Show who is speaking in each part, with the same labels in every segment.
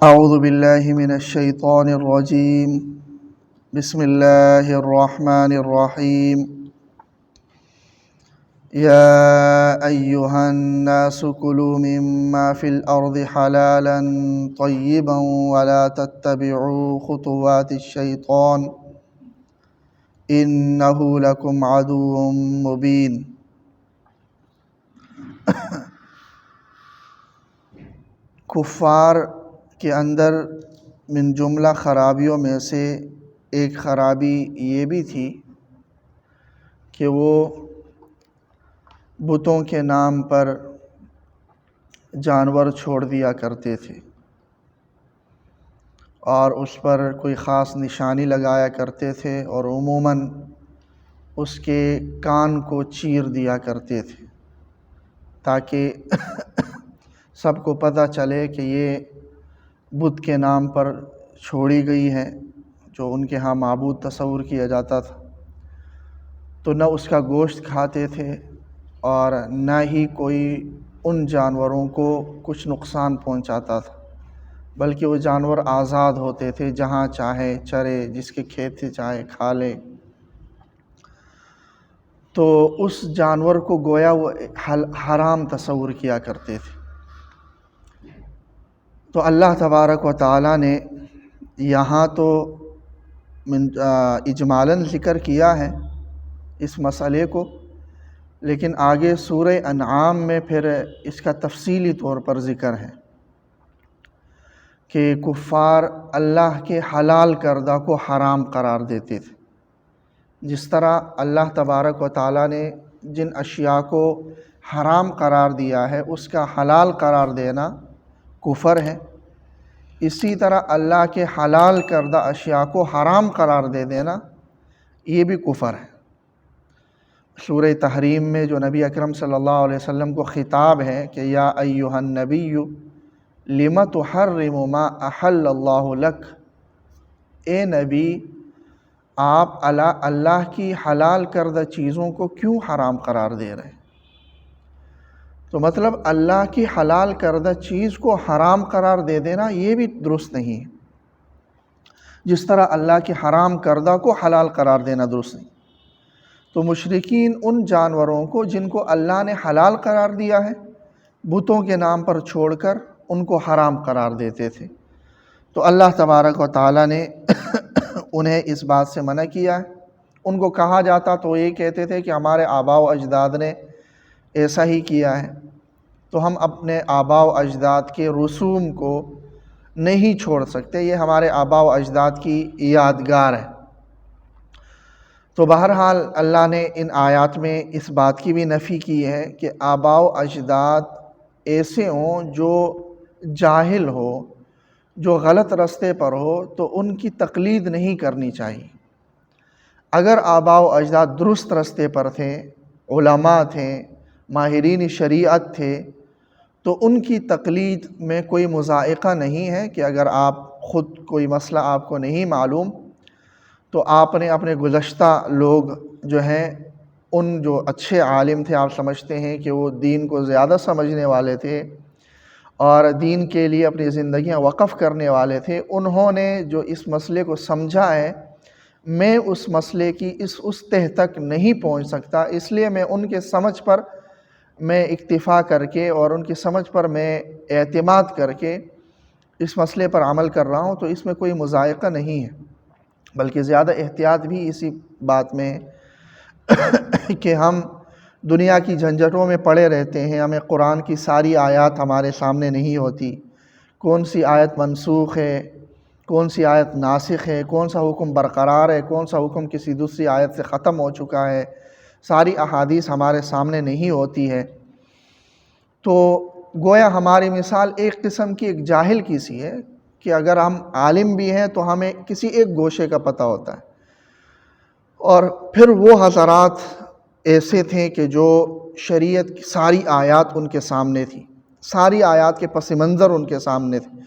Speaker 1: أعوذ بالله من الشيطان الرجيم. بسم الله الرحمن الرحيم. يا أيها الناس كلوا مما في الأرض حلالا طيبا ولا تتبعوا خطوات الشيطان إنه لكم عدو مبين. کفار کے اندر من جملہ خرابیوں میں سے ایک خرابی یہ بھی تھی کہ وہ بتوں کے نام پر جانور چھوڑ دیا کرتے تھے اور اس پر کوئی خاص نشانی لگایا کرتے تھے اور عموماً اس کے کان کو چیر دیا کرتے تھے تاکہ سب کو پتہ چلے کہ یہ بت کے نام پر چھوڑی گئی ہے جو ان کے ہاں معبود تصور کیا جاتا تھا. تو نہ اس کا گوشت کھاتے تھے اور نہ ہی کوئی ان جانوروں کو کچھ نقصان پہنچاتا تھا، بلکہ وہ جانور آزاد ہوتے تھے، جہاں چاہے چرے، جس کے کھیت سے چاہے کھا لے. تو اس جانور کو گویا وہ حرام تصور کیا کرتے تھے. تو اللہ تبارک و تعالیٰ نے یہاں تو اجمالاً ذکر کیا ہے اس مسئلے کو، لیکن آگے سورہ انعام میں پھر اس کا تفصیلی طور پر ذکر ہے کہ کفار اللہ کے حلال کردہ کو حرام قرار دیتے تھے. جس طرح اللہ تبارک و تعالیٰ نے جن اشیاء کو حرام قرار دیا ہے اس کا حلال قرار دینا کفر ہے، اسی طرح اللہ کے حلال کردہ اشیاء کو حرام قرار دے دینا یہ بھی کفر ہے. سورہ تحریم میں جو نبی اکرم صلی اللہ علیہ وسلم کو خطاب ہے کہ یا ایھا النبی لم تحرم ما احل اللہ لک، اے نبی آپ اللہ کی حلال کردہ چیزوں کو کیوں حرام قرار دے رہے ہیں؟ تو مطلب اللہ کی حلال کردہ چیز کو حرام قرار دے دینا یہ بھی درست نہیں ہے، جس طرح اللہ کی حرام کردہ کو حلال قرار دینا درست نہیں. تو مشرکین ان جانوروں کو جن کو اللہ نے حلال قرار دیا ہے بتوں کے نام پر چھوڑ کر ان کو حرام قرار دیتے تھے. تو اللہ تبارک و تعالیٰ نے انہیں اس بات سے منع کیا ہے. ان کو کہا جاتا تو یہ کہتے تھے کہ ہمارے آباء و اجداد نے ایسا ہی کیا ہے، تو ہم اپنے آباء و اجداد کے رسوم کو نہیں چھوڑ سکتے، یہ ہمارے آباء و اجداد کی یادگار ہے. تو بہرحال اللہ نے ان آیات میں اس بات کی بھی نفی کی ہے کہ آباء و اجداد ایسے ہوں جو جاہل ہو، جو غلط رستے پر ہو، تو ان کی تقلید نہیں کرنی چاہیے. اگر آباء و اجداد درست رستے پر تھے، علماء تھے، ماہرین شریعت تھے، تو ان کی تقلید میں کوئی مضائقہ نہیں ہے کہ اگر آپ خود کوئی مسئلہ آپ کو نہیں معلوم تو آپ نے اپنے گزشتہ لوگ جو ہیں ان جو اچھے عالم تھے، آپ سمجھتے ہیں کہ وہ دین کو زیادہ سمجھنے والے تھے اور دین کے لیے اپنی زندگیاں وقف کرنے والے تھے، انہوں نے جو اس مسئلے کو سمجھا ہے، میں اس مسئلے کی اس تہ تک نہیں پہنچ سکتا، اس لیے میں ان کے سمجھ پر میں اکتفا کر کے اور ان کی سمجھ پر میں اعتماد کر کے اس مسئلے پر عمل کر رہا ہوں. تو اس میں کوئی مضائقہ نہیں ہے، بلکہ زیادہ احتیاط بھی اسی بات میں ہے کہ ہم دنیا کی جھنجھٹوں میں پڑے رہتے ہیں، ہمیں قرآن کی ساری آیات ہمارے سامنے نہیں ہوتی، کون سی آیت منسوخ ہے، کون سی آیت ناسخ ہے، کون سا حکم برقرار ہے، کون سا حکم کسی دوسری آیت سے ختم ہو چکا ہے، ساری احادیث ہمارے سامنے نہیں ہوتی ہے. تو گویا ہماری مثال ایک قسم کی ایک جاہل کی سی ہے کہ اگر ہم عالم بھی ہیں تو ہمیں کسی ایک گوشے کا پتہ ہوتا ہے، اور پھر وہ حضرات ایسے تھے کہ جو شریعت کی ساری آیات ان کے سامنے تھی، ساری آیات کے پس منظر ان کے سامنے تھے،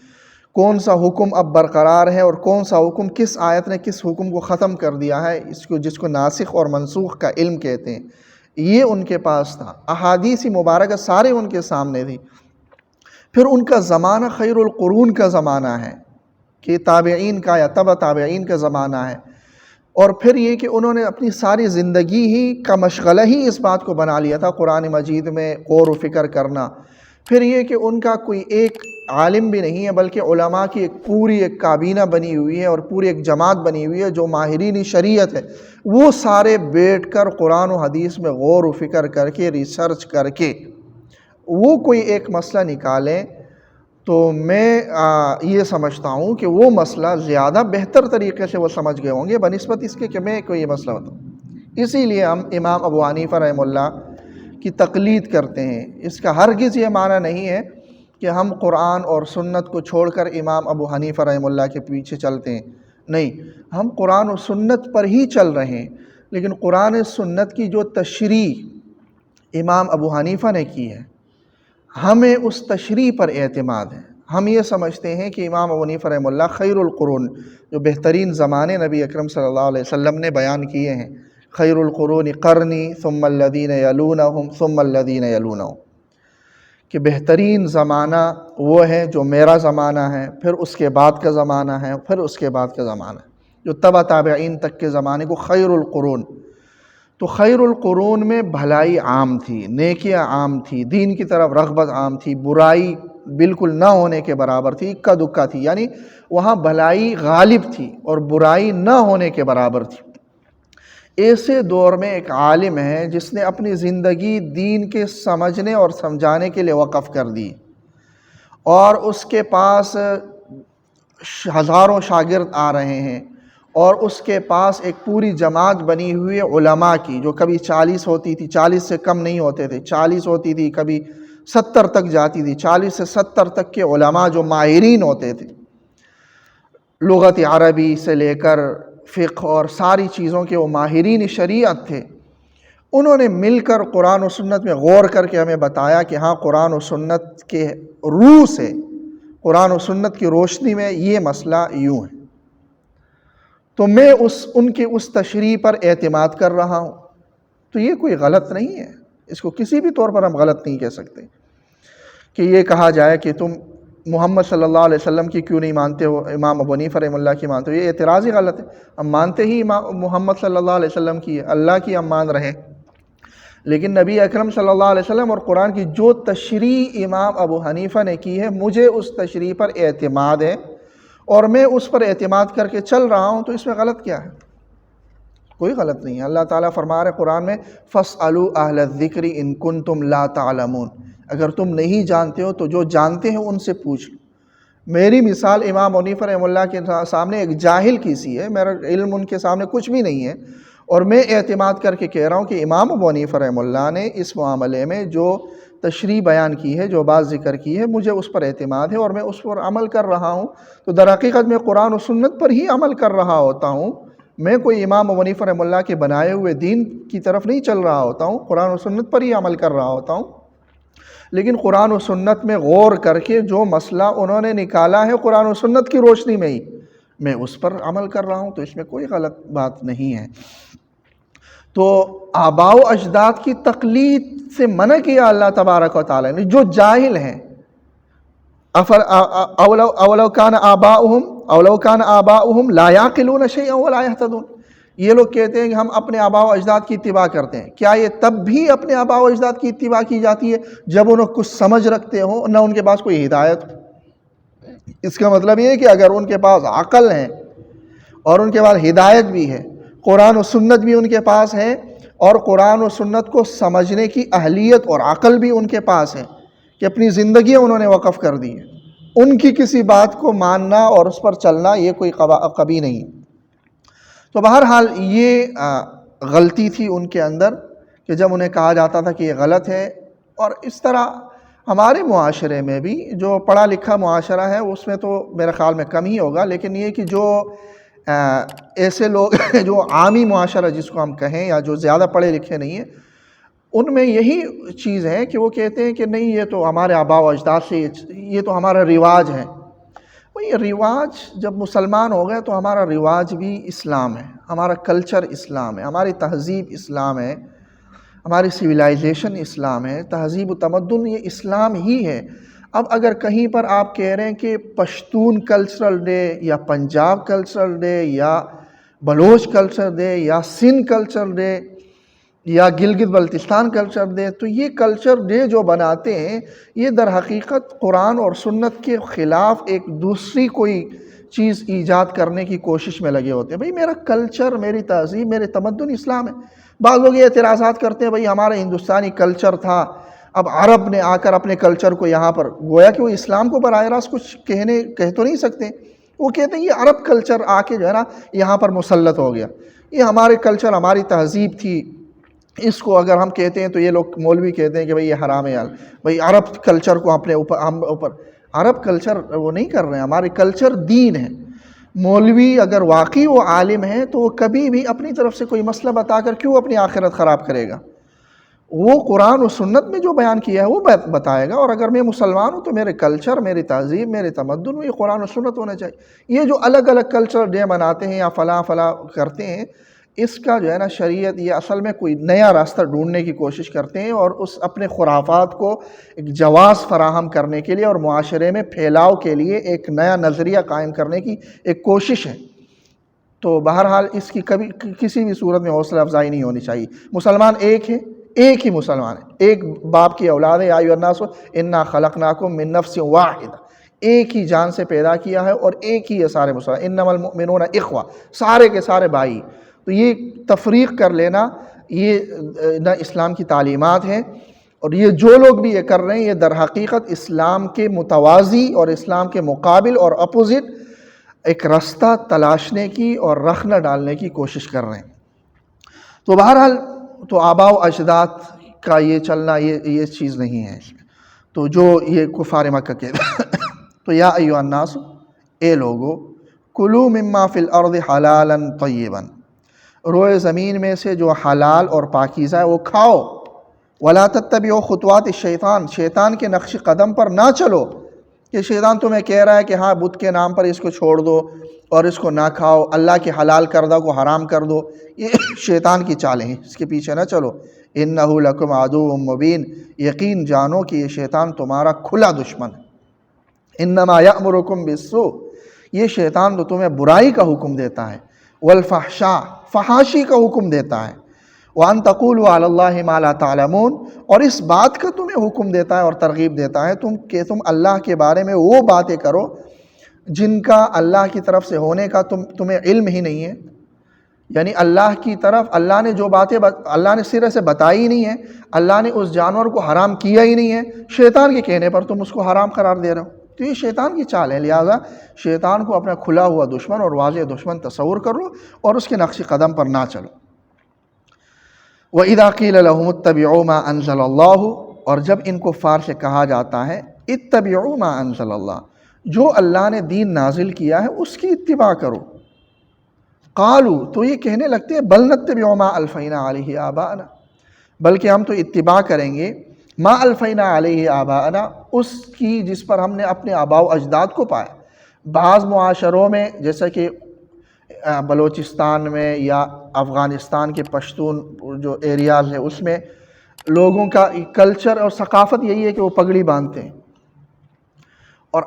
Speaker 1: کون سا حکم اب برقرار ہے اور کون سا حکم کس آیت نے کس حکم کو ختم کر دیا ہے، جس کو ناسخ اور منسوخ کا علم کہتے ہیں، یہ ان کے پاس تھا. احادیث مبارکہ سارے ان کے سامنے تھی. پھر ان کا زمانہ خیر القرون کا زمانہ ہے کہ تابعین کا یا تبع تابعین کا زمانہ ہے، اور پھر یہ کہ انہوں نے اپنی ساری زندگی ہی کا مشغلہ ہی اس بات کو بنا لیا تھا قرآن مجید میں غور و فکر کرنا۔ پھر یہ کہ ان کا کوئی ایک عالم بھی نہیں ہے بلکہ علماء کی ایک پوری ایک کابینہ بنی ہوئی ہے اور پوری ایک جماعت بنی ہوئی ہے جو ماہرین شریعت ہے، وہ سارے بیٹھ کر قرآن و حدیث میں غور و فکر کر کے ریسرچ کر کے وہ کوئی ایک مسئلہ نکالیں، تو میں یہ سمجھتا ہوں کہ وہ مسئلہ زیادہ بہتر طریقے سے وہ سمجھ گئے ہوں گے بنسبت اس کے کہ میں کوئی یہ مسئلہ بتاؤں۔ اسی لیے ہم امام ابو حنیفہ رحمہ اللہ کی تقلید کرتے ہیں۔ اس کا ہرگز یہ معنی نہیں ہے کہ ہم قرآن اور سنت کو چھوڑ کر امام ابو حنیفہ رحمہ اللہ کے پیچھے چلتے ہیں، نہیں، ہم قرآن و سنت پر ہی چل رہے ہیں، لیکن قرآن سنت کی جو تشریح امام ابو حنیفہ نے کی ہے ہمیں اس تشریح پر اعتماد ہے۔ ہم یہ سمجھتے ہیں کہ امام ابو حنیفہ رحمہ اللہ خیر القرون، جو بہترین زمانے نبی اکرم صلی اللہ علیہ وسلم نے بیان کیے ہیں، خیر القرون قرنی ثم الذین یلونہم ثم الذین یلونہم، کہ بہترین زمانہ وہ ہے جو میرا زمانہ ہے، پھر اس کے بعد کا زمانہ ہے، پھر اس کے بعد کا زمانہ ہے، جو تبع تابعین تک کے زمانے کو خیر القرون۔ تو خیر القرون میں بھلائی عام تھی، نیکیاں عام تھی، دین کی طرف رغبت عام تھی، برائی بالکل نہ ہونے کے برابر تھی، اکا دکا تھی، یعنی وہاں بھلائی غالب تھی اور برائی نہ ہونے کے برابر تھی۔ ایسے دور میں ایک عالم ہے جس نے اپنی زندگی دین کے سمجھنے اور سمجھانے کے لیے وقف کر دی، اور اس کے پاس ہزاروں شاگرد آ رہے ہیں، اور اس کے پاس ایک پوری جماعت بنی ہوئی ہے علماء کی، جو کبھی 40 ہوتی تھی، 40 سے کم نہیں ہوتے تھے، 40 ہوتی تھی، کبھی 70 تک جاتی تھی، 40 سے 70 تک کے علماء جو ماہرین ہوتے تھے، لغت عربی سے لے کر فقہ اور ساری چیزوں کے وہ ماہرین شریعت تھے۔ انہوں نے مل کر قرآن و سنت میں غور کر کے ہمیں بتایا کہ ہاں قرآن و سنت کے روح سے، قرآن و سنت کی روشنی میں یہ مسئلہ یوں ہے، تو میں ان کی اس تشریح پر اعتماد کر رہا ہوں۔ تو یہ کوئی غلط نہیں ہے، اس کو کسی بھی طور پر ہم غلط نہیں کہہ سکتے کہ یہ کہا جائے کہ تم محمد صلی اللہ علیہ وسلم کی کیوں نہیں مانتے ہو، امام ابو حنیفہ رحمہ اللہ کی مانتے ہو، یہ اعتراض ہی غلط ہے۔ ہم مانتے ہی محمد صلی اللہ علیہ وسلم کی ہے، اللہ کی ہم مان رہے ہیں، لیکن نبی اکرم صلی اللہ علیہ وسلم اور قرآن کی جو تشریح امام ابو حنیفہ نے کی ہے، مجھے اس تشریح پر اعتماد ہے اور میں اس پر اعتماد کر کے چل رہا ہوں، تو اس میں غلط کیا ہے؟ کوئی غلط نہیں ہے۔ اللہ تعالیٰ فرما رہے قرآن میں فَاسْأَلُوا أَهْلَ الذِّكْرِ إِن كُنتُمْ لَا تَعْلَمُونَ، اگر تم نہیں جانتے ہو تو جو جانتے ہیں ان سے پوچھ لو۔ میری مثال امام حنیفہ رحمہ اللہ کے سامنے ایک جاہل کی سی ہے، میرا علم ان کے سامنے کچھ بھی نہیں ہے، اور میں اعتماد کر کے کہہ رہا ہوں کہ امام ابو حنیفہ رحمہ اللہ نے اس معاملے میں جو تشریح بیان کی ہے، جو بات ذکر کی ہے، مجھے اس پر اعتماد ہے اور میں اس پر عمل کر رہا ہوں۔ تو در حقیقت میں قرآن و سنت پر ہی عمل کر رہا ہوتا ہوں، میں کوئی امام ابو حنیفہ رحمہ اللہ کے بنائے ہوئے دین کی طرف نہیں چل رہا ہوتا ہوں، قرآن و سنت پر ہی عمل کر رہا ہوتا ہوں۔ لیکن قرآن و سنت میں غور کر کے جو مسئلہ انہوں نے نکالا ہے قرآن و سنت کی روشنی میں ہی میں اس پر عمل کر رہا ہوں، تو اس میں کوئی غلط بات نہیں ہے۔ تو آباء و اجداد کی تقلید سے منع کیا اللہ تبارک و تعالیٰ نے، جو جاہل ہیں۔ اولو کان آباؤہم لا یعقلون شیئا ولا یہتدون، یہ لوگ کہتے ہیں کہ ہم اپنے آباء و اجداد کی اتباع کرتے ہیں، کیا یہ تب بھی اپنے آباء و اجداد کی اتباع کی جاتی ہے جب انہوں کچھ سمجھ رکھتے ہوں، نہ ان کے پاس کوئی ہدایت ہو؟ اس کا مطلب یہ ہے کہ اگر ان کے پاس عقل ہے اور ان کے پاس ہدایت بھی ہے، قرآن و سنت بھی ان کے پاس ہے، اور قرآن و سنت کو سمجھنے کی اہلیت اور عقل بھی ان کے پاس ہے کہ اپنی زندگیاں انہوں نے وقف کر دی ہیں، ان کی کسی بات کو ماننا اور اس پر چلنا یہ کوئی کبھی نہیں۔ تو بہرحال یہ غلطی تھی ان کے اندر کہ جب انہیں کہا جاتا تھا کہ یہ غلط ہے، اور اس طرح ہمارے معاشرے میں بھی جو پڑھا لکھا معاشرہ ہے اس میں تو میرے خیال میں کم ہی ہوگا، لیکن یہ کہ جو ایسے لوگ جو عامی معاشرہ جس کو ہم کہیں، یا جو زیادہ پڑھے لکھے نہیں ہیں، ان میں یہی چیز ہے کہ وہ کہتے ہیں کہ نہیں یہ تو ہمارے آباء و اجداد سے، یہ تو ہمارا رواج ہے۔ یہ رواج جب مسلمان ہو گئے تو ہمارا رواج بھی اسلام ہے، ہمارا کلچر اسلام ہے، ہماری تہذیب اسلام ہے، ہماری سویلائزیشن اسلام ہے، تہذیب و تمدن یہ اسلام ہی ہے۔ اب اگر کہیں پر آپ کہہ رہے ہیں کہ پشتون کلچرل ڈے یا پنجاب کلچرل ڈے یا بلوچ کلچر ڈے یا سندھ کلچر ڈے یا گلگت بلتستان کلچر ڈے، تو یہ کلچر ڈے جو بناتے ہیں یہ در حقیقت قرآن اور سنت کے خلاف ایک دوسری کوئی چیز ایجاد کرنے کی کوشش میں لگے ہوتے ہیں۔ بھئی میرا کلچر، میری تہذیب، میرے تمدن اسلام ہے۔ بعض لوگ یہ اعتراضات کرتے ہیں بھئی ہمارا ہندوستانی کلچر تھا، اب عرب نے آ کر اپنے کلچر کو یہاں پر، گویا کہ وہ اسلام کو براہ راست کچھ کہہ تو نہیں سکتے، وہ کہتے ہیں یہ عرب کلچر آ کے جو ہے نا یہاں پر مسلط ہو گیا، یہ ہمارے کلچر، ہماری تہذیب تھی، اس کو اگر ہم کہتے ہیں تو یہ لوگ مولوی کہتے ہیں کہ بھئی یہ حرام ہے، بھئی عرب کلچر کو اپنے اوپر عرب کلچر وہ نہیں کر رہے ہیں، ہمارے کلچر دین ہے۔ مولوی اگر واقعی وہ عالم ہے تو وہ کبھی بھی اپنی طرف سے کوئی مسئلہ بتا کر کیوں اپنی آخرت خراب کرے گا؟ وہ قرآن و سنت میں جو بیان کیا ہے وہ بتائے گا، اور اگر میں مسلمان ہوں تو میرے کلچر، میری تہذیب، میرے تمدن میں یہ قرآن و سنت ہونا چاہیے۔ یہ جو الگ الگ کلچر ڈے مناتے ہیں یا فلاں فلاں کرتے ہیں، اس کا جو ہے نا شریعت یہ اصل میں کوئی نیا راستہ ڈھونڈنے کی کوشش کرتے ہیں، اور اس اپنے خرافات کو ایک جواز فراہم کرنے کے لیے اور معاشرے میں پھیلاؤ کے لیے ایک نیا نظریہ قائم کرنے کی ایک کوشش ہے۔ تو بہرحال اس کی کبھی کسی بھی صورت میں حوصلہ افزائی نہیں ہونی چاہیے۔ مسلمان ایک ہے، ایک ہی مسلمان ہے، ایک باپ کی اولاد ہے۔ یا ایھا الناس انا خلقناکم من نفس واحدہ، ایک ہی جان سے پیدا کیا ہے اور ایک ہی یہ سارے مسلمان، انما المؤمنون اخوہ، سارے کے سارے بھائی۔ تو یہ تفریق کر لینا یہ نہ اسلام کی تعلیمات ہیں، اور یہ جو لوگ بھی یہ کر رہے ہیں یہ در حقیقت اسلام کے متوازی اور اسلام کے مقابل اور اپوزٹ ایک راستہ تلاشنے کی اور رخ نہ ڈالنے کی کوشش کر رہے ہیں۔ تو بہرحال تو آباء و اجداد کا یہ چلنا یہ چیز نہیں ہے اس میں۔ تو جو یہ کفار مکہ کے تو یا ایھا الناس، اے لوگو، کلوا مما فی الارض حلالا طیبا، روئے زمین میں سے جو حلال اور پاکیزہ ہے وہ کھاؤ، ولا تتبعوا خطوات الشیطان، شیطان کے نقش قدم پر نہ چلو، کہ شیطان تمہیں کہہ رہا ہے کہ ہاں بت کے نام پر اس کو چھوڑ دو اور اس کو نہ کھاؤ، اللہ کے حلال کردہ کو حرام کر دو، یہ شیطان کی چالیں ہیں، اس کے پیچھے نہ چلو۔ انہ لکم عدو مبین، یقین جانو کہ یہ شیطان تمہارا کھلا دشمن ہے۔ انما یأمرکم بالسوء، یہ شیطان تو تمہیں برائی کا حکم دیتا ہے، والفحشاء، فحاشی کا حکم دیتا ہے، وَأَن تَقُولُوا عَلَى اللَّهِ مَا لَا تَعْلَمُونَ، اور اس بات کا تمہیں حکم دیتا ہے اور ترغیب دیتا ہے کہ تم اللہ کے بارے میں وہ باتیں کرو جن کا اللہ کی طرف سے ہونے کا تمہیں علم ہی نہیں ہے۔ یعنی اللہ کی طرف اللہ نے جو باتیں اللہ نے سرے سے بتائی ہی نہیں ہے، اللہ نے اس جانور کو حرام کیا ہی نہیں ہے، شیطان کے کہنے پر تم اس کو حرام قرار دے رہے ہو۔ تو یہ شیطان کی چال ہے، لہٰذا شیطان کو اپنا کھلا ہوا دشمن اور واضح دشمن تصور کرو اور اس کے نقش قدم پر نہ چلو۔ وَإِذَا قِيلَ لَهُمُ اتَّبِعُوا مَا أَنزَلَ اللَّهُ، اور جب ان کفار سے کہا جاتا ہے اتبعوا ما انزل اللہ، جو اللہ نے دین نازل کیا ہے اس کی اتباع کرو، قالوا، تو یہ کہنے لگتے ہیں بل نتبع ما الفینا علیہ آباءنا، بلکہ ہم تو اتباع کریں گے ما الفینا علیہ آباءنا، اس کی جس پر ہم نے اپنے آباء و اجداد کو پایا۔ بعض معاشروں میں جیسا کہ بلوچستان میں یا افغانستان کے پشتون جو ایریاز ہیں اس میں لوگوں کا کلچر اور ثقافت یہی ہے کہ وہ پگڑی باندھتے ہیں، اور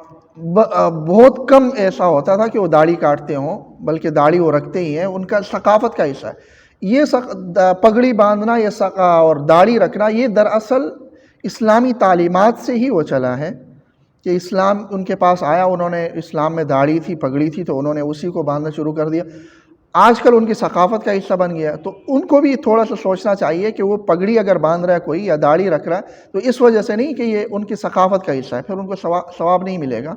Speaker 1: بہت کم ایسا ہوتا تھا کہ وہ داڑھی کاٹتے ہوں، بلکہ داڑھی وہ رکھتے ہی ہیں، ان کا ثقافت کا حصہ ہے۔ یہ پگڑی باندھنا اور داڑھی رکھنا یہ دراصل اسلامی تعلیمات سے ہی وہ چلا ہے، کہ اسلام ان کے پاس آیا، انہوں نے اسلام میں داڑھی تھی، پگڑی تھی، تو انہوں نے اسی کو باندھنا شروع کر دیا، آج کل ان کی ثقافت کا حصہ بن گیا۔ تو ان کو بھی تھوڑا سا سوچنا چاہیے کہ وہ پگڑی اگر باندھ رہا ہے کوئی یا داڑھی رکھ رہا ہے تو اس وجہ سے نہیں کہ یہ ان کی ثقافت کا حصہ ہے، پھر ان کو ثواب نہیں ملے گا،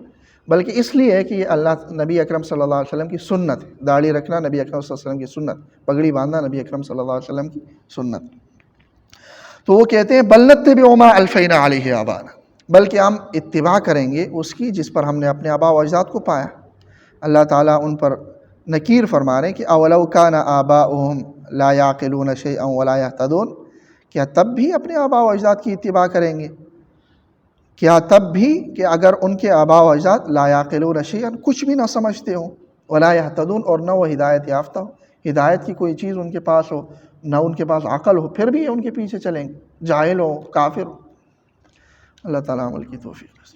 Speaker 1: بلکہ اس لیے ہے کہ یہ اللہ نبی اکرم صلی اللہ علیہ وسلم کی سنت ہے، داڑھی رکھنا نبی اکرم صلی اللہ علیہ وسلم کی سنت، پگڑی باندھنا نبی اکرم صلی اللہ علیہ وسلم کی سنت۔ تو وہ کہتے ہیں بل نتبع ما الفینا علیہ آباءنا، بلکہ ہم اتباع کریں گے اس کی جس پر ہم نے اپنے آباء و اجداد کو پایا۔ اللہ تعالیٰ ان پر نکیر فرما رہے ہیں کہ اولو کان آباؤہم لا یعقلون شیئا ولا یہتدون، کیا تب بھی اپنے آباء و اجداد کی اتباع کریں گے؟ کیا تب بھی کہ اگر ان کے آباء و اجداد لا یعقلون شیئا، کچھ بھی نہ سمجھتے ہوں، ولا یہتدون، اور نہ وہ ہدایت یافتہ ہو، ہدایت کی کوئی چیز ان کے پاس ہو، نہ ان کے پاس عقل ہو، پھر بھی ان کے پیچھے چلیں گے، جاہل ہو، کافر ہو۔ اللہ تعالیٰ عمل کی توفیق۔